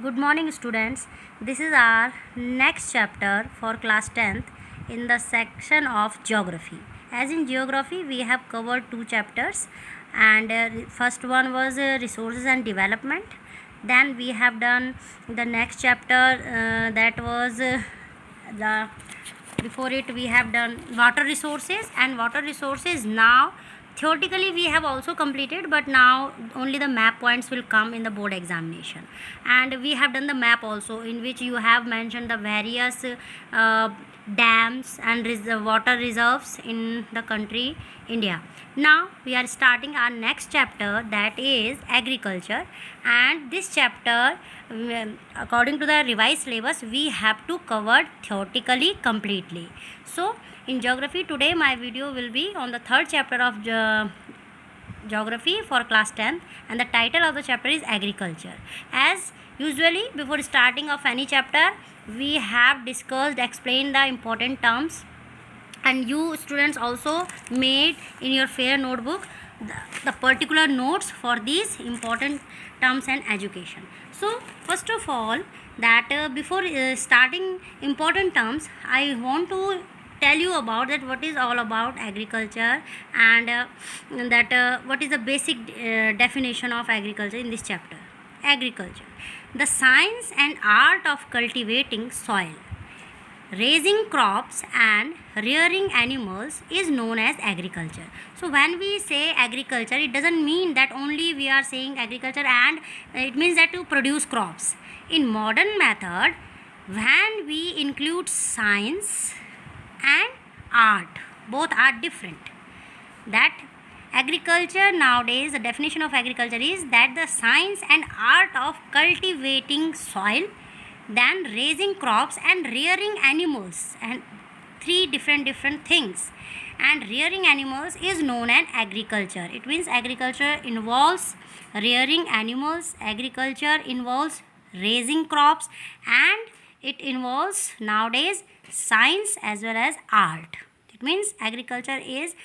Good morning, students. This is our next chapter for class 10th in the section of geography. As in geography, we have covered two chapters, and first one was resources and development. Then we have done the next chapter that was the before it we have done water resources, and water resources now theoretically we have also completed, but now only the map points will come in the board examination. And we have done the map also, in which you have mentioned the various dams and water reserves in the country India. Now we are starting our next chapter, that is agriculture. And this chapter, according to the revised syllabus, we have to cover theoretically completely. So in geography today my video will be on the third chapter of geography for class 10th, and the title of the chapter is agriculture. As usually before starting of any chapter, we have discussed, explained the important terms, and you students also made in your fair notebook the particular notes for these important terms and education. So first of all, that before starting important terms, I want to tell you about that what is all about agriculture, and what is the basic definition of agriculture in this chapter. Agriculture, the science and art of cultivating soil, raising crops and rearing animals is known as agriculture. So when we say agriculture, it doesn't mean that only we are saying agriculture and it means that to produce crops. In modern method, when we include science and art, both are different. That agriculture nowadays, the definition of agriculture is that the science and art of cultivating soil, then raising crops and rearing animals, and three different things. And rearing animals is known as agriculture. It means agriculture involves rearing animals, agriculture involves raising crops, and it involves nowadays science as well as art. It means agriculture is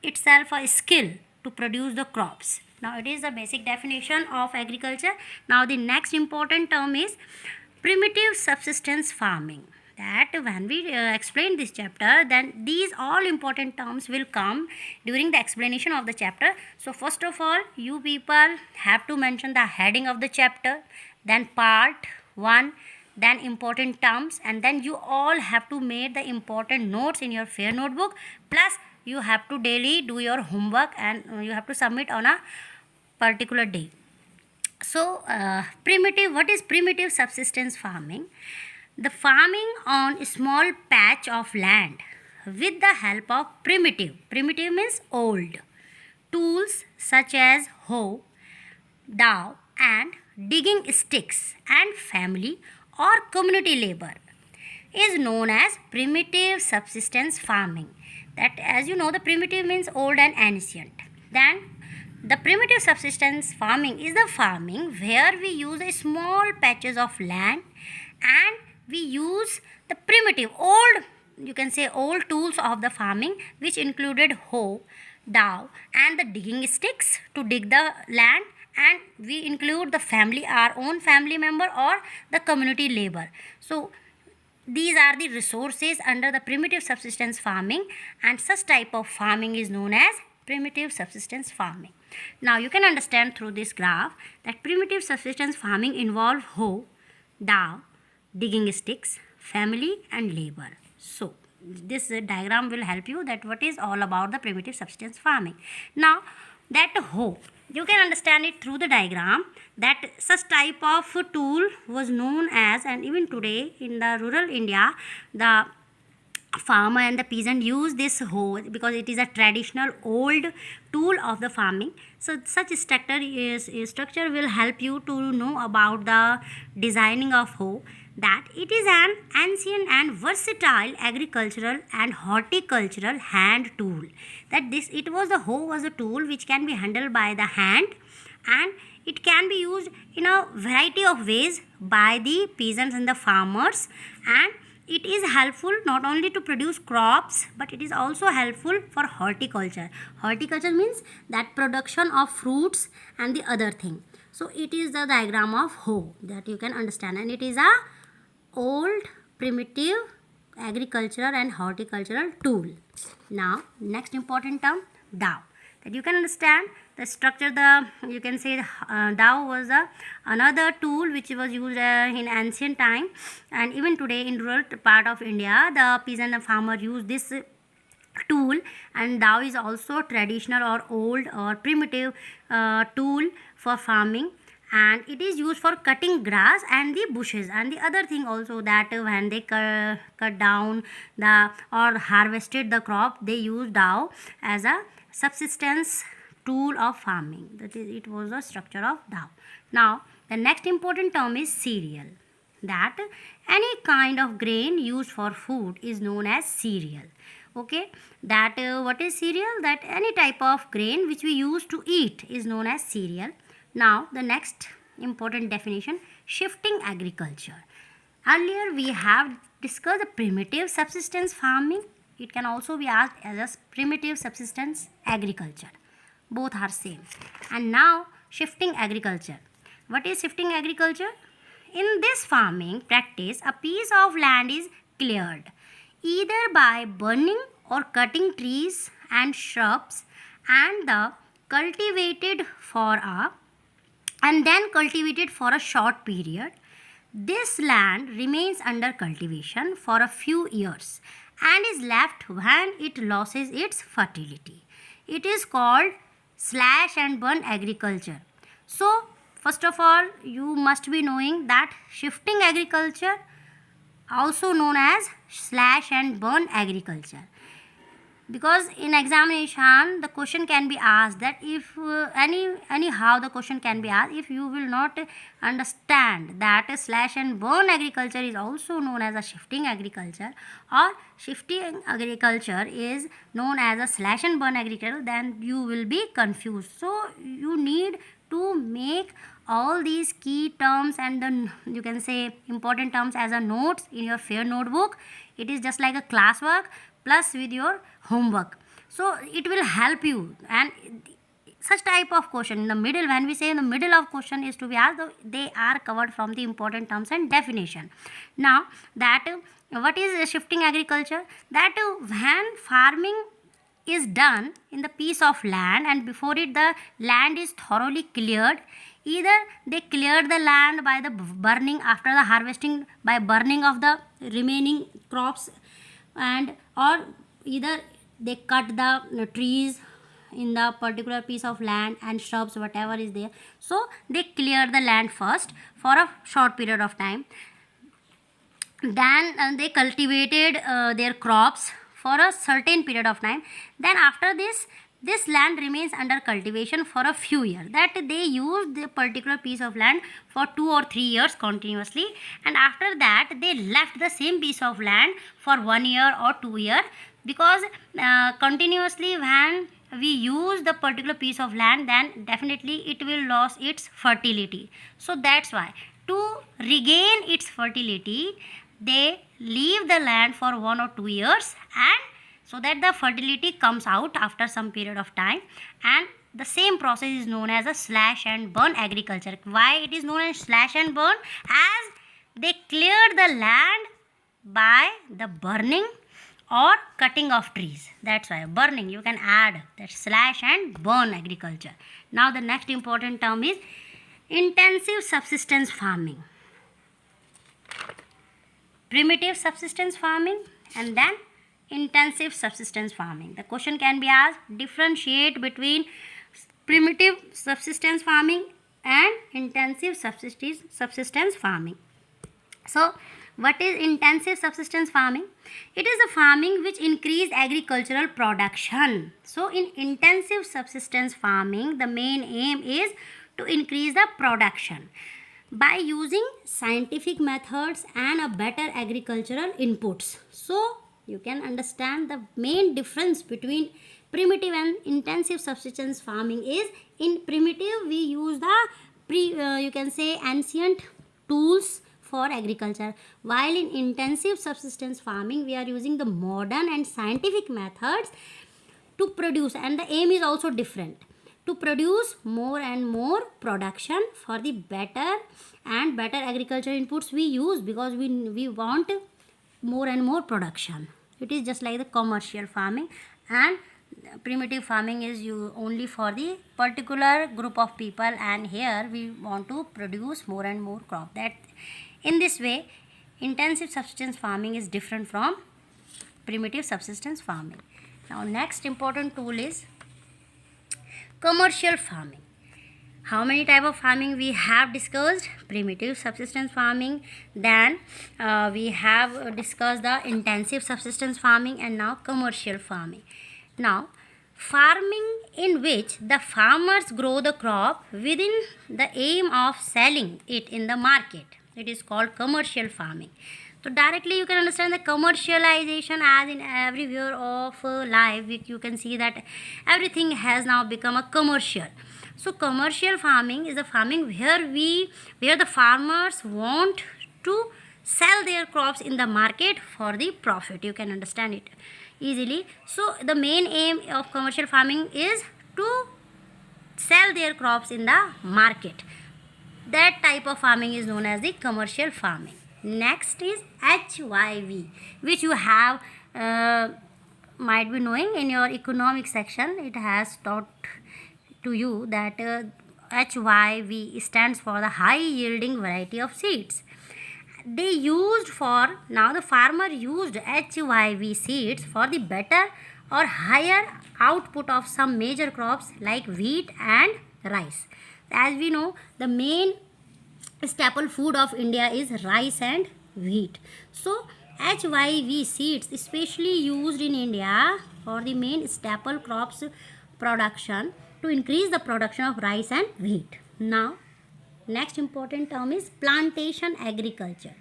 itself a skill to produce the crops. Now it is the basic definition of agriculture. Now the next important term is primitive subsistence farming. That when we explain this chapter, then these all important terms will come during the explanation of the chapter. So first of all, you people have to mention the heading of the chapter, then part 1, then important terms, and then you all have to make the important notes in your fair notebook, plus you have to daily do your homework, and you have to submit on a particular day. So what is primitive subsistence farming? The farming on a small patch of land with the help of primitive means old, tools such as hoe, dao and digging sticks, and family or community labor is known as primitive subsistence farming. That, as you know, the primitive means old and ancient. Then the primitive subsistence farming is the farming where we use a small patches of land, and we use the primitive old, you can say old tools of the farming, which included hoe, dao and the digging sticks to dig the land, and we include the family, our own family member, or the community labor. So these are the resources under the primitive subsistence farming, and such type of farming is known as primitive subsistence farming. Now you can understand through this graph that primitive subsistence farming involve hoe, dao, digging sticks, family and labor. So this diagram will help you that what is all about the primitive subsistence farming. Now that hoe, you can understand it through the diagram, that such type of tool was known as, and even today in the rural India, the farmer and the peasant use this hoe because it is a traditional old tool of the farming. So such structure will help you to know about the designing of hoe, that it is an ancient and versatile agricultural and horticultural hand tool. That it was the hoe was a tool which can be handled by the hand, and it can be used in a variety of ways by the peasants and the farmers, and it is helpful not only to produce crops, but it is also helpful for horticulture. Horticulture means that production of fruits and the other thing. So it is the diagram of hoe that you can understand, and it is a old primitive agricultural and horticultural tool. Now next important term, dao, that you can understand the structure. The you can say dao was another tool which was used in ancient time, and even today in rural part of India the peasant and farmer use this tool. And dao is also traditional or old or primitive tool for farming, and it is used for cutting grass and the bushes. And the other thing also, that when they cut down the or harvested the crop, they use dao as a subsistence tool of farming. That is, it was the structure of dao. Now the next important term is cereal, that any kind of grain used for food is known as cereal. Okay, that what is cereal? That any type of grain which we use to eat is known as cereal. Now the next important definition, shifting agriculture. Earlier we have discussed the primitive subsistence farming. It can also be asked as a primitive subsistence agriculture. Both are same. And now shifting agriculture. What is shifting agriculture? In this farming practice, a piece of land is cleared either by burning or cutting trees and shrubs, and the cultivated for a and then cultivated for a short period. This land remains under cultivation for a few years and is left when it loses its fertility. It is called slash and burn agriculture. So first of all, you must be knowing that shifting agriculture, also known as slash and burn agriculture, because in examination the question can be asked that if anyhow the question can be asked, if you will not understand that slash and burn agriculture is also known as a shifting agriculture, or shifting agriculture is known as a slash and burn agriculture, then you will be confused. So you need to make all these key terms and the you can say important terms as a notes in your fair notebook. It is just like a classwork plus with your homework, so it will help you. And such type of question in the middle, when we say in the middle of question is to be asked, they are covered from the important terms and definition. Now that what is shifting agriculture? That when farming is done in the piece of land, and before it the land is thoroughly cleared, either they cleared the land by the burning after the harvesting, by burning of the remaining crops, and or either they cut the trees in the particular piece of land and shrubs whatever is there. So they clear the land first for a short period of time, then they cultivated their crops for a certain period of time. Then after this land remains under cultivation for a few years, that they use the particular piece of land for 2 or 3 years continuously, and after that they left the same piece of land for 1 year or 2 years, because continuously when we use the particular piece of land, then definitely it will lose its fertility. So that's why to regain its fertility they leave the land for 1 or 2 years, and so that the fertility comes out after some period of time. And the same process is known as a slash and burn agriculture. Why it is known as slash and burn? As they cleared the land by the burning or cutting of trees. That's why burning, you can add that slash and burn agriculture. Now the next important term is intensive subsistence farming, primitive subsistence farming, and then intensive subsistence farming. The question can be asked, differentiate between primitive subsistence farming and intensive subsistence farming. So what is intensive subsistence farming? It is a farming which increase agricultural production. So in intensive subsistence farming, the main aim is to increase the production by using scientific methods and a better agricultural inputs. So you can understand the main difference between primitive and intensive subsistence farming is, in primitive we use the you can say ancient tools for agriculture, while in intensive subsistence farming we are using the modern and scientific methods to produce, and the aim is also different. to produce more and more production for the better and better agriculture inputs we use, because we want more and more production. It is just like the commercial farming, and primitive farming is you only for the particular group of people, and here we want to produce more and more crop. That in this way, intensive subsistence farming is different from primitive subsistence farming. Now next important tool is commercial farming. How many type of farming we have discussed? Primitive subsistence farming, then we have discussed the intensive subsistence farming, and now commercial farming. Now farming in which the farmers grow the crop within the aim of selling it in the market, it is called commercial farming. So directly you can understand the commercialization, as in everywhere of life you can see that everything has now become a commercial. So commercial farming is the farming where the farmers want to sell their crops in the market for the profit. You can understand it easily. So the main aim of commercial farming is to sell their crops in the market. That type of farming is known as the commercial farming. Next is HYV, which you have might be knowing in your economic section. It has taught to you that HYV stands for the high yielding variety of seeds. They used for, now the farmer used HYV seeds for the better or higher output of some major crops like wheat and rice. As we know, the main staple food of India is rice and wheat. So HYV seeds especially used in India for the main staple crops production, to increase the production of rice and wheat. Now next important term is plantation agriculture.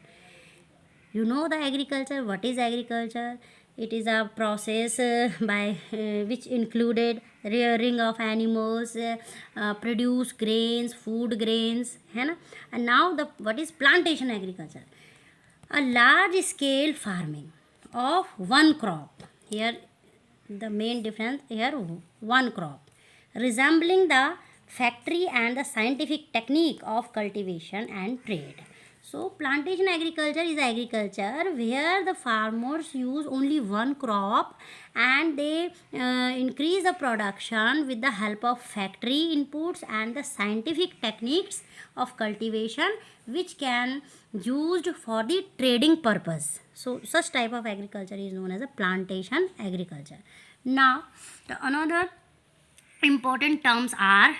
You know the agriculture. What is agriculture? It is a process by which included rearing of animals, produce grains, food grains, है ना. And now the what is plantation agriculture? A large scale farming of one crop. Here the main difference, here one crop, resembling the factory and the scientific technique of cultivation and trade. So plantation agriculture is agriculture where the farmers use only one crop and they increase the production with the help of factory inputs and the scientific techniques of cultivation, which can used for the trading purpose. So such type of agriculture is known as a plantation agriculture. Now the another important terms are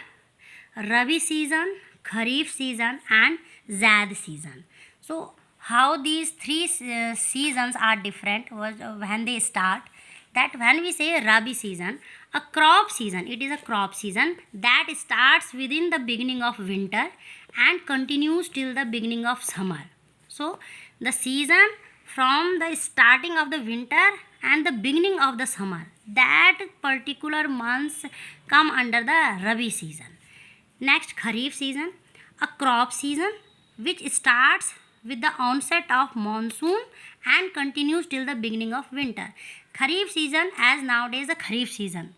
Rabi season, Kharif season and Zaid season. So how these three seasons are different was when they start. That when we say Rabi season, a crop season, it is a crop season that starts within the beginning of winter and continues till the beginning of summer. So the season from the starting of the winter and the beginning of the summer, that particular months come under the Rabi season. Next, Kharif season, a crop season which starts with the onset of monsoon and continues till the beginning of winter. Kharif season, as nowadays the Kharif season,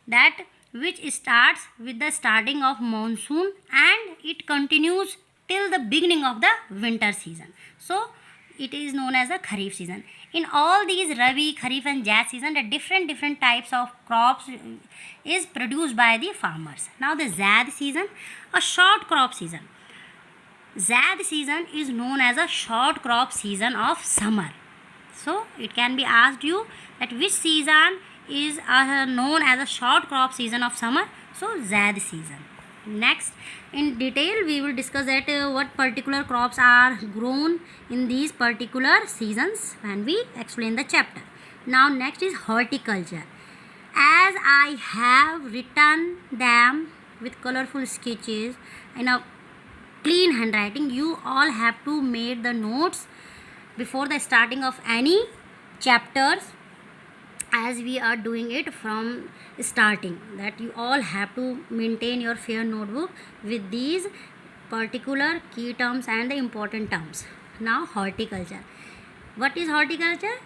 that which starts with the starting of monsoon and it continues till the beginning of the winter season. So it is known as the Kharif season. In all these Rabi, Kharif and Zaid season, the different types of crops is produced by the farmers. Now the Zaid season, a short crop season. Zaid season is known as a short crop season of summer. So it can be asked you that which season is known as a short crop season of summer. So Zaid season. Next, in detail we will discuss that what particular crops are grown in these particular seasons when we explain the chapter. Now next is horticulture. As I have written them with colorful sketches in a clean handwriting, you all have to make the notes before the starting of any chapters, as we are doing it from starting, that you all have to maintain your fair notebook with these particular key terms and the important terms. Now horticulture. What is horticulture?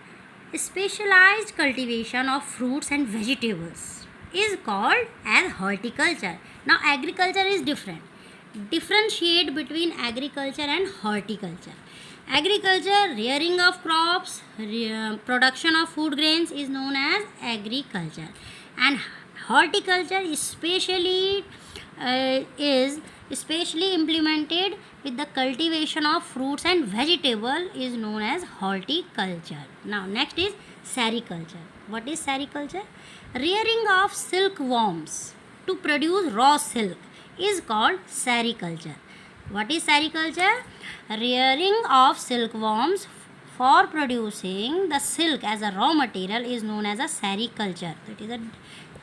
Specialized cultivation of fruits and vegetables is called as horticulture. Now agriculture is different. Differentiate between agriculture and horticulture. Agriculture, rearing of crops, production of food grains is known as agriculture, and horticulture is especially implemented with the cultivation of fruits and vegetable is known as horticulture. Now next is sericulture. What is sericulture? Rearing of silkworms to produce raw silk is called sericulture. What is sericulture? Rearing of silkworms for producing the silk as a raw material is known as a sericulture. That is a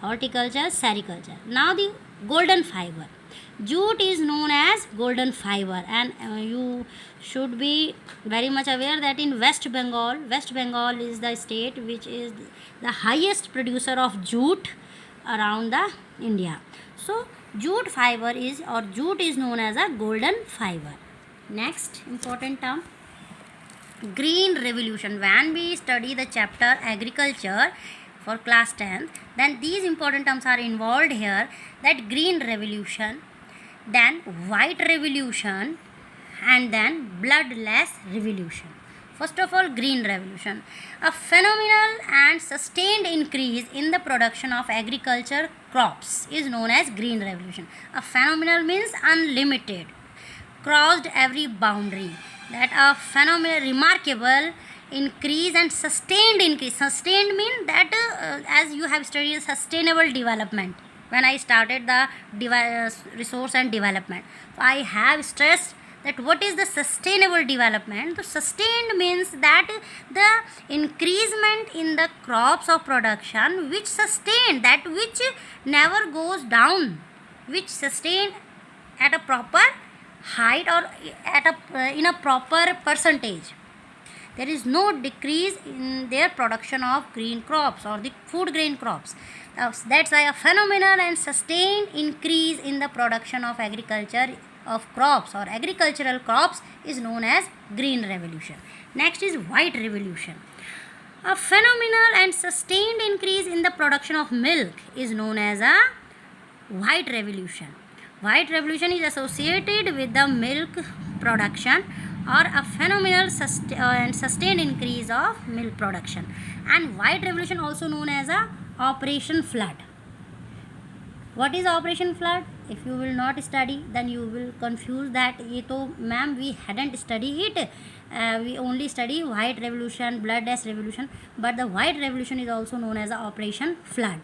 horticulture, sericulture. Now the golden fiber. Jute is known as golden fiber, and you should be very much aware that in West Bengal is the state which is the highest producer of jute around the India. So jute is known as a golden fiber. Next important term, green revolution. When we study the chapter agriculture for class 10th, then these important terms are involved here, that green revolution, then white revolution, and then bloodless revolution. First of all, green revolution, a phenomenal and sustained increase in the production of agriculture crops is known as green revolution. A phenomenal means unlimited, crossed every boundary. That a phenomenal, remarkable increase and sustained increase. Sustained means that as you have studied sustainable development when I started the resource and development. So I have stressed that what is the sustainable development. So sustained means that the increasement in the crops of production which sustain, that which never goes down, which sustain at a proper height or at in a proper percentage. There is no decrease in their production of green crops or the food grain crops. That's why a phenomenal and sustained increase in the production of agriculture of crops or agricultural crops is known as green revolution. Next is white revolution. A phenomenal and sustained increase in the production of milk is known as a white revolution. White revolution is associated with the milk production or a phenomenal and sustained increase of milk production. And white revolution also known as a Operation Flood. What is Operation Flood? If you will not study, then you will confuse that ye to ma'am we hadn't studied it. We only study white revolution, bloodless revolution, but the white revolution is also known as a Operation Flood.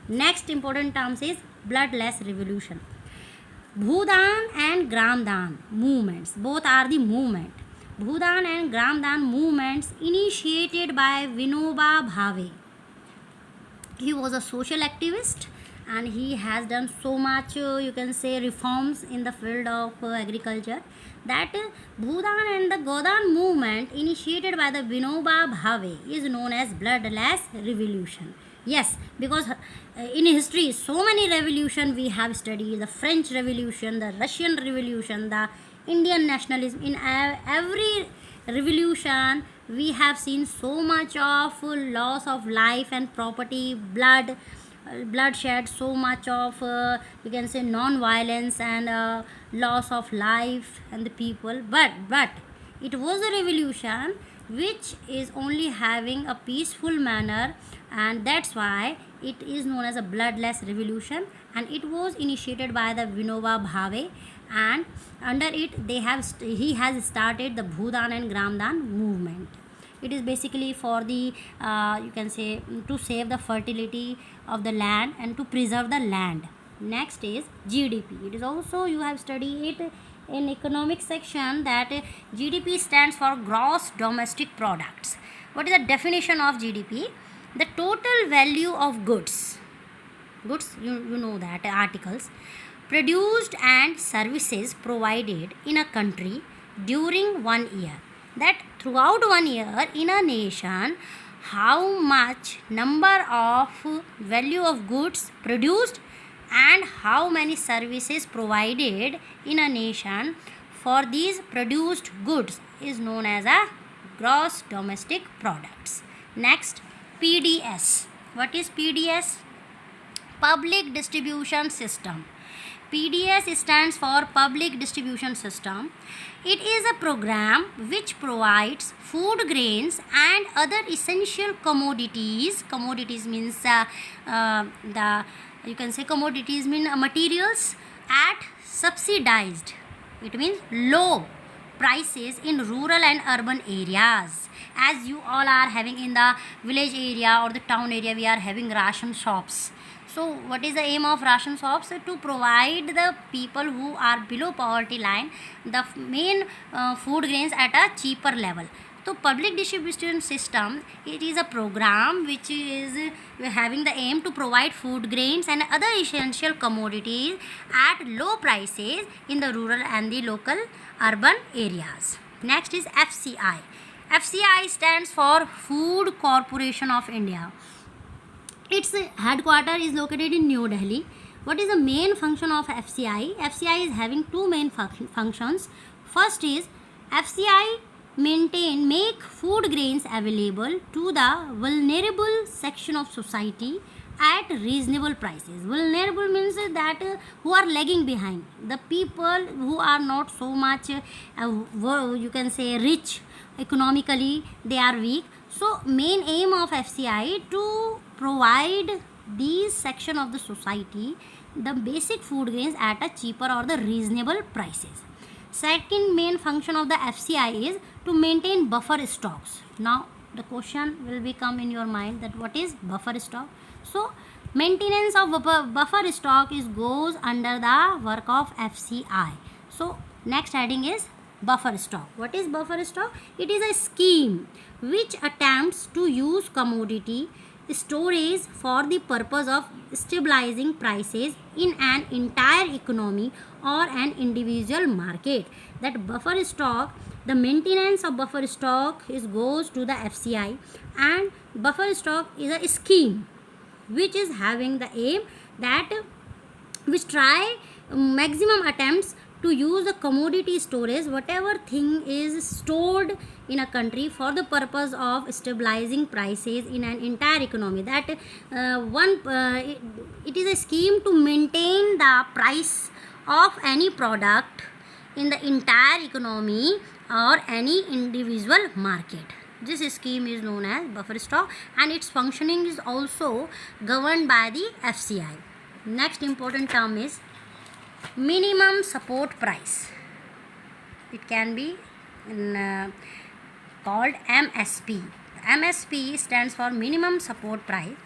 Next important terms is bloodless revolution. Bhudan and Gramdan movements, both are the movement. Bhudan and Gramdan movements initiated by Vinoba Bhave. He was a social activist and he has done so much you can say reforms in the field of agriculture. That Bhudan and the Godan movement initiated by the Vinoba Bhave is known as bloodless revolution. Yes, because in history so many revolution we have studied, the French Revolution, the Russian Revolution, the Indian nationalism. In every revolution we have seen so much of loss of life and property, bloodshed, so much of you can say non-violence and loss of life and the people, but it was a revolution which is only having a peaceful manner, and that's why it is known as a bloodless revolution, and it was initiated by the Vinoba Bhave, and under it he has started the Bhudan and Gramdan movement. It is basically for the you can say to save the fertility of the land and to preserve the land. Next is GDP. It is also you have studied it in economic section that GDP stands for gross domestic products. What is the definition of GDP? The total value of goods you know that articles produced and services provided in a country during 1 year. That throughout 1 year in a nation, how much number of value of goods produced and how many services provided in a nation for these produced goods is known as a gross domestic products. Next, PDS. What is PDS? Public distribution system. PDS stands for Public Distribution System. It is a program which provides food grains and other essential commodities. Commodities means the you can say commodities mean materials at subsidized. It means low prices in rural and urban areas. As you all are having in the village area or the town area, we are having ration shops. So what is the aim of ration shops? To provide the people who are below poverty line the main food grains at a cheaper level. So public distribution system, it is a program which is having the aim to provide food grains and other essential commodities at low prices in the rural and the local urban areas. Next is FCI. FCI stands for Food Corporation of India. Its headquarters is located in New Delhi. What is the main function of FCI? FCI is having two main functions. First is FCI make food grains available to the vulnerable section of society at reasonable prices. Vulnerable means that who are lagging behind, the people who are not so much you can say rich economically, they are weak. So main aim of FCI to provide these section of the society the basic food grains at a cheaper or the reasonable prices. Second main function of the FCI is to maintain buffer stocks. Now the question will become in your mind that what is buffer stock? So maintenance of buffer stock is goes under the work of FCI. So next heading is buffer stock. What is buffer stock? It is a scheme which attempts to use commodity storage for the purpose of stabilizing prices in an entire economy or an individual market. That buffer stock, the maintenance of buffer stock is goes to the FCI, and buffer stock is a scheme which is having the aim that which try maximum attempts to use the commodity storage, whatever thing is stored in a country for the purpose of stabilizing prices in an entire economy. That it is a scheme to maintain the price of any product in the entire economy or any individual market. This scheme is known as buffer stock, and its functioning is also governed by the FCI. Next important term is minimum support price. It can be called MSP. MSP stands for minimum support price.